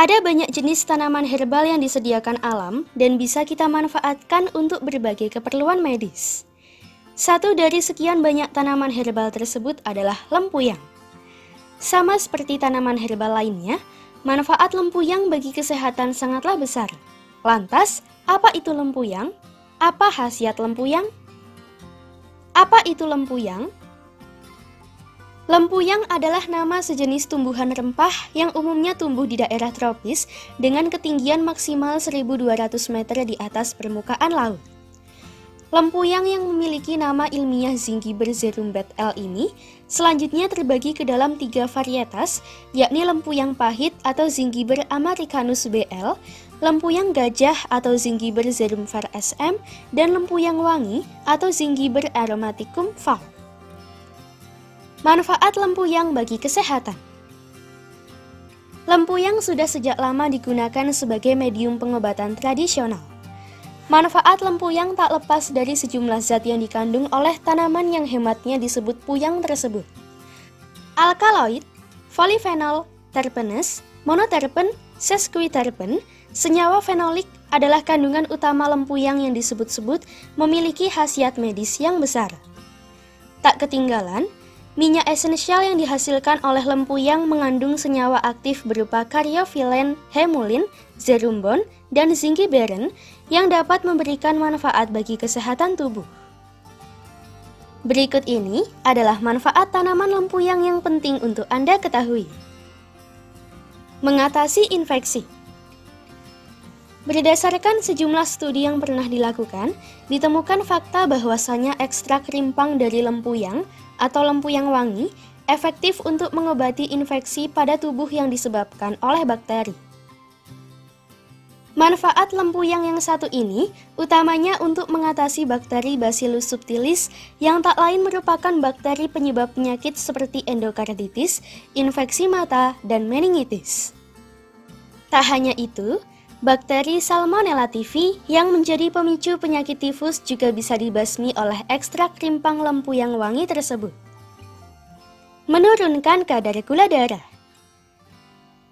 Ada banyak jenis tanaman herbal yang disediakan alam dan bisa kita manfaatkan untuk berbagai keperluan medis. Satu dari sekian banyak tanaman herbal tersebut adalah lempuyang. Sama seperti tanaman herbal lainnya, manfaat lempuyang bagi kesehatan sangatlah besar. Lantas, apa itu lempuyang? Apa khasiat lempuyang? Apa itu lempuyang? Lempuyang adalah nama sejenis tumbuhan rempah yang umumnya tumbuh di daerah tropis dengan ketinggian maksimal 1.200 meter di atas permukaan laut. Lempuyang yang memiliki nama ilmiah Zingiber zerumbet L ini selanjutnya terbagi ke dalam 3 varietas, yakni lempuyang pahit atau Zingiber americanus BL, lempuyang gajah atau Zingiber zerumfer SM, dan lempuyang wangi atau Zingiber aromaticum var. Manfaat lempuyang bagi kesehatan. Lempuyang sudah sejak lama digunakan sebagai medium pengobatan tradisional. Manfaat lempuyang tak lepas dari sejumlah zat yang dikandung oleh tanaman yang hematnya disebut puyang tersebut. Alkaloid, polifenol, terpenes, monoterpen, sesquiterpen, senyawa fenolik adalah kandungan utama lempuyang yang disebut-sebut memiliki khasiat medis yang besar. Tak ketinggalan, minyak esensial yang dihasilkan oleh lempuyang mengandung senyawa aktif berupa karyofilen, hemulin, zerumbon, dan zingiberin yang dapat memberikan manfaat bagi kesehatan tubuh. Berikut ini adalah manfaat tanaman lempuyang yang penting untuk Anda ketahui. Mengatasi infeksi. Berdasarkan sejumlah studi yang pernah dilakukan, ditemukan fakta bahwasanya ekstrak rimpang dari lempuyang atau lempuyang wangi efektif untuk mengobati infeksi pada tubuh yang disebabkan oleh bakteri. Manfaat lempuyang yang satu ini utamanya untuk mengatasi bakteri Bacillus subtilis yang tak lain merupakan bakteri penyebab penyakit seperti endokarditis, infeksi mata, dan meningitis. Tak hanya itu, bakteri Salmonella typhi yang menjadi pemicu penyakit tifus juga bisa dibasmi oleh ekstrak rimpang lempuyang wangi tersebut. Menurunkan kadar gula darah.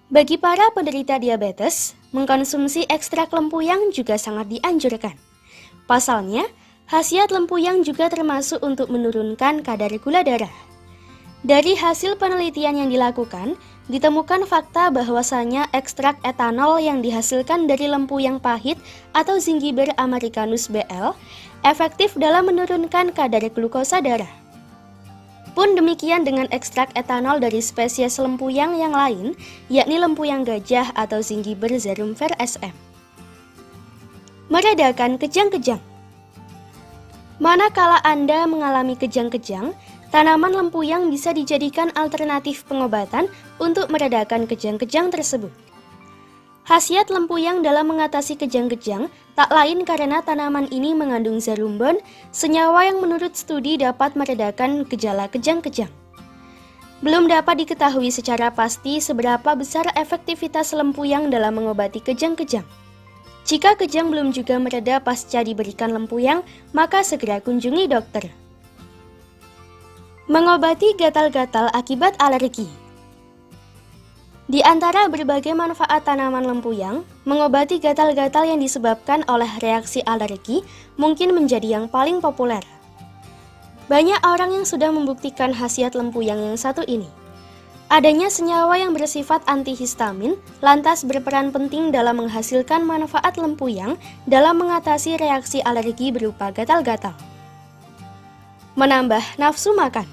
Bagi para penderita diabetes, mengkonsumsi ekstrak lempuyang juga sangat dianjurkan. Pasalnya, khasiat lempuyang juga termasuk untuk menurunkan kadar gula darah. Dari hasil penelitian yang dilakukan, ditemukan fakta bahwasanya ekstrak etanol yang dihasilkan dari lempuyang pahit atau Zingiber americanus BL efektif dalam menurunkan kadar glukosa darah. Pun demikian dengan ekstrak etanol dari spesies lempuyang yang lain, yakni lempuyang gajah atau Zingiber zerumfer SM. Meredakan kejang-kejang. Manakala Anda mengalami kejang-kejang, tanaman lempuyang bisa dijadikan alternatif pengobatan untuk meredakan kejang-kejang tersebut. Khasiat lempuyang dalam mengatasi kejang-kejang tak lain karena tanaman ini mengandung zerumbon, senyawa yang menurut studi dapat meredakan gejala kejang-kejang. Belum dapat diketahui secara pasti seberapa besar efektivitas lempuyang dalam mengobati kejang-kejang. Jika kejang belum juga mereda pasca diberikan lempuyang, maka segera kunjungi dokter. Mengobati gatal-gatal akibat alergi. Di antara berbagai manfaat tanaman lempuyang, mengobati gatal-gatal yang disebabkan oleh reaksi alergi mungkin menjadi yang paling populer. Banyak orang yang sudah membuktikan khasiat lempuyang yang satu ini. Adanya senyawa yang bersifat antihistamin lantas berperan penting dalam menghasilkan manfaat lempuyang dalam mengatasi reaksi alergi berupa gatal-gatal. Menambah nafsu makan.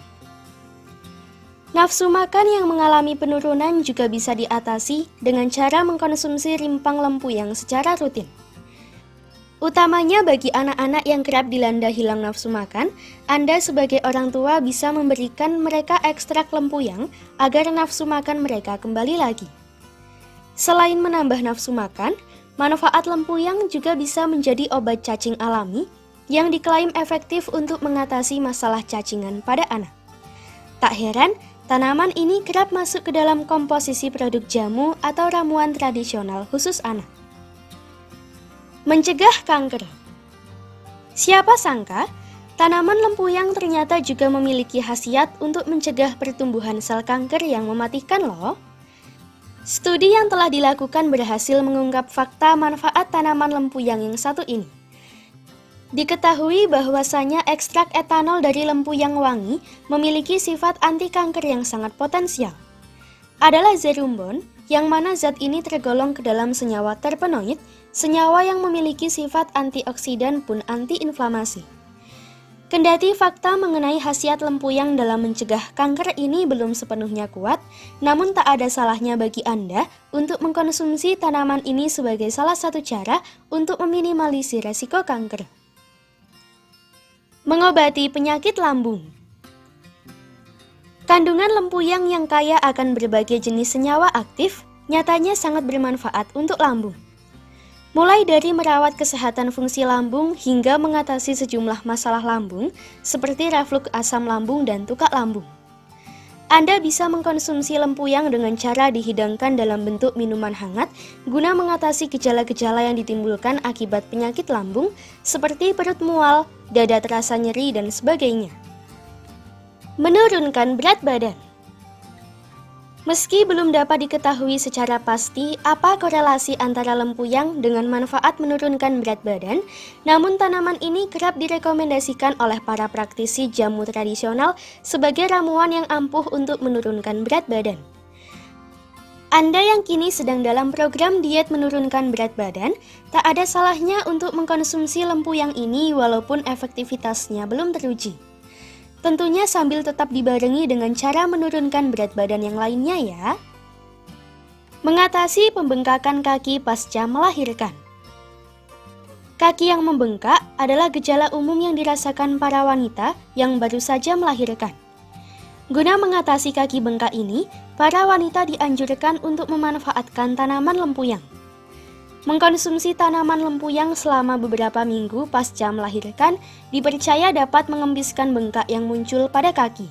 Nafsu makan yang mengalami penurunan juga bisa diatasi dengan cara mengkonsumsi rimpang lempuyang secara rutin. Utamanya bagi anak-anak yang kerap dilanda hilang nafsu makan, Anda sebagai orang tua bisa memberikan mereka ekstrak lempuyang agar nafsu makan mereka kembali lagi. Selain menambah nafsu makan, manfaat lempuyang juga bisa menjadi obat cacing alami yang diklaim efektif untuk mengatasi masalah cacingan pada anak. Tak heran, tanaman ini kerap masuk ke dalam komposisi produk jamu atau ramuan tradisional khusus anak. Mencegah kanker. Siapa sangka, tanaman lempuyang ternyata juga memiliki khasiat untuk mencegah pertumbuhan sel kanker yang mematikan loh. Studi yang telah dilakukan berhasil mengungkap fakta manfaat tanaman lempuyang yang satu ini. Diketahui bahwasanya ekstrak etanol dari lempuyang wangi memiliki sifat anti kanker yang sangat potensial. Adalah zerumbon, yang mana zat ini tergolong ke dalam senyawa terpenoid, senyawa yang memiliki sifat antioksidan pun antiinflamasi. Kendati fakta mengenai khasiat lempuyang dalam mencegah kanker ini belum sepenuhnya kuat, namun tak ada salahnya bagi Anda untuk mengkonsumsi tanaman ini sebagai salah satu cara untuk meminimalisir resiko kanker. Mengobati penyakit lambung. Kandungan lempuyang yang kaya akan berbagai jenis senyawa aktif nyatanya sangat bermanfaat untuk lambung. Mulai dari merawat kesehatan fungsi lambung hingga mengatasi sejumlah masalah lambung seperti reflux asam lambung dan tukak lambung. Anda bisa mengkonsumsi lempuyang dengan cara dihidangkan dalam bentuk minuman hangat guna mengatasi gejala-gejala yang ditimbulkan akibat penyakit lambung seperti perut mual, dada terasa nyeri, dan sebagainya. Menurunkan berat badan. Meski belum dapat diketahui secara pasti apa korelasi antara lempuyang dengan manfaat menurunkan berat badan, namun tanaman ini kerap direkomendasikan oleh para praktisi jamu tradisional sebagai ramuan yang ampuh untuk menurunkan berat badan. Anda yang kini sedang dalam program diet menurunkan berat badan, tak ada salahnya untuk mengkonsumsi lempuyang ini walaupun efektivitasnya belum teruji. Tentunya sambil tetap dibarengi dengan cara menurunkan berat badan yang lainnya ya. Mengatasi pembengkakan kaki pasca melahirkan. Kaki yang membengkak adalah gejala umum yang dirasakan para wanita yang baru saja melahirkan. Guna mengatasi kaki bengkak ini, para wanita dianjurkan untuk memanfaatkan tanaman lempuyang. Mengkonsumsi tanaman lempuyang selama beberapa minggu pasca melahirkan dipercaya dapat mengembiskan bengkak yang muncul pada kaki.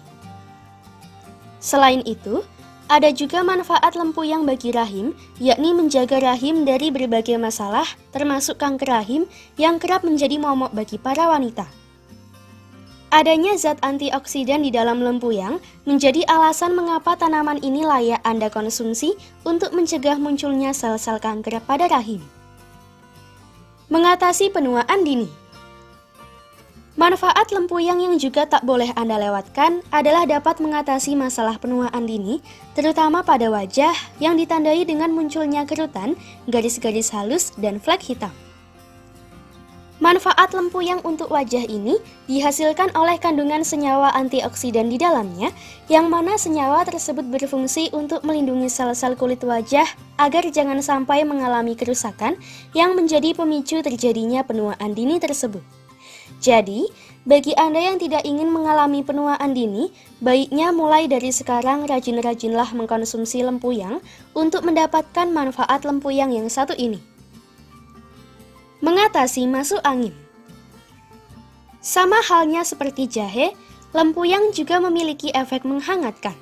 Selain itu, ada juga manfaat lempuyang bagi rahim, yakni menjaga rahim dari berbagai masalah, termasuk kanker rahim yang kerap menjadi momok bagi para wanita. Adanya zat antioksidan di dalam lempuyang menjadi alasan mengapa tanaman ini layak Anda konsumsi untuk mencegah munculnya sel-sel kanker pada rahim. Mengatasi penuaan dini. Manfaat lempuyang yang juga tak boleh Anda lewatkan adalah dapat mengatasi masalah penuaan dini, terutama pada wajah yang ditandai dengan munculnya kerutan, garis-garis halus, dan flek hitam. Manfaat lempuyang untuk wajah ini dihasilkan oleh kandungan senyawa antioksidan di dalamnya, yang mana senyawa tersebut berfungsi untuk melindungi sel-sel kulit wajah agar jangan sampai mengalami kerusakan yang menjadi pemicu terjadinya penuaan dini tersebut. Jadi, bagi Anda yang tidak ingin mengalami penuaan dini, baiknya mulai dari sekarang rajin-rajinlah mengkonsumsi lempuyang untuk mendapatkan manfaat lempuyang yang satu ini. Mengatasi masuk angin. Sama halnya seperti jahe, lempuyang juga memiliki efek menghangatkan.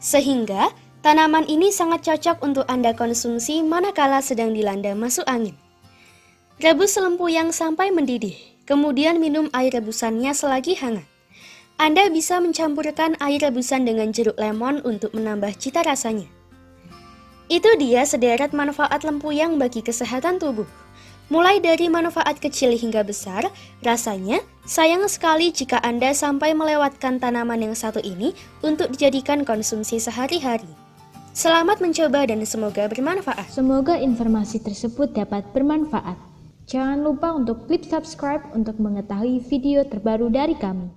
Sehingga, tanaman ini sangat cocok untuk Anda konsumsi manakala sedang dilanda masuk angin. Rebus lempuyang sampai mendidih, kemudian minum air rebusannya selagi hangat. Anda bisa mencampurkan air rebusan dengan jeruk lemon untuk menambah cita rasanya. Itu dia sederet manfaat lempuyang bagi kesehatan tubuh. Mulai dari manfaat kecil hingga besar, rasanya sayang sekali jika Anda sampai melewatkan tanaman yang satu ini untuk dijadikan konsumsi sehari-hari. Selamat mencoba dan semoga bermanfaat. Semoga informasi tersebut dapat bermanfaat. Jangan lupa untuk klik subscribe untuk mengetahui video terbaru dari kami.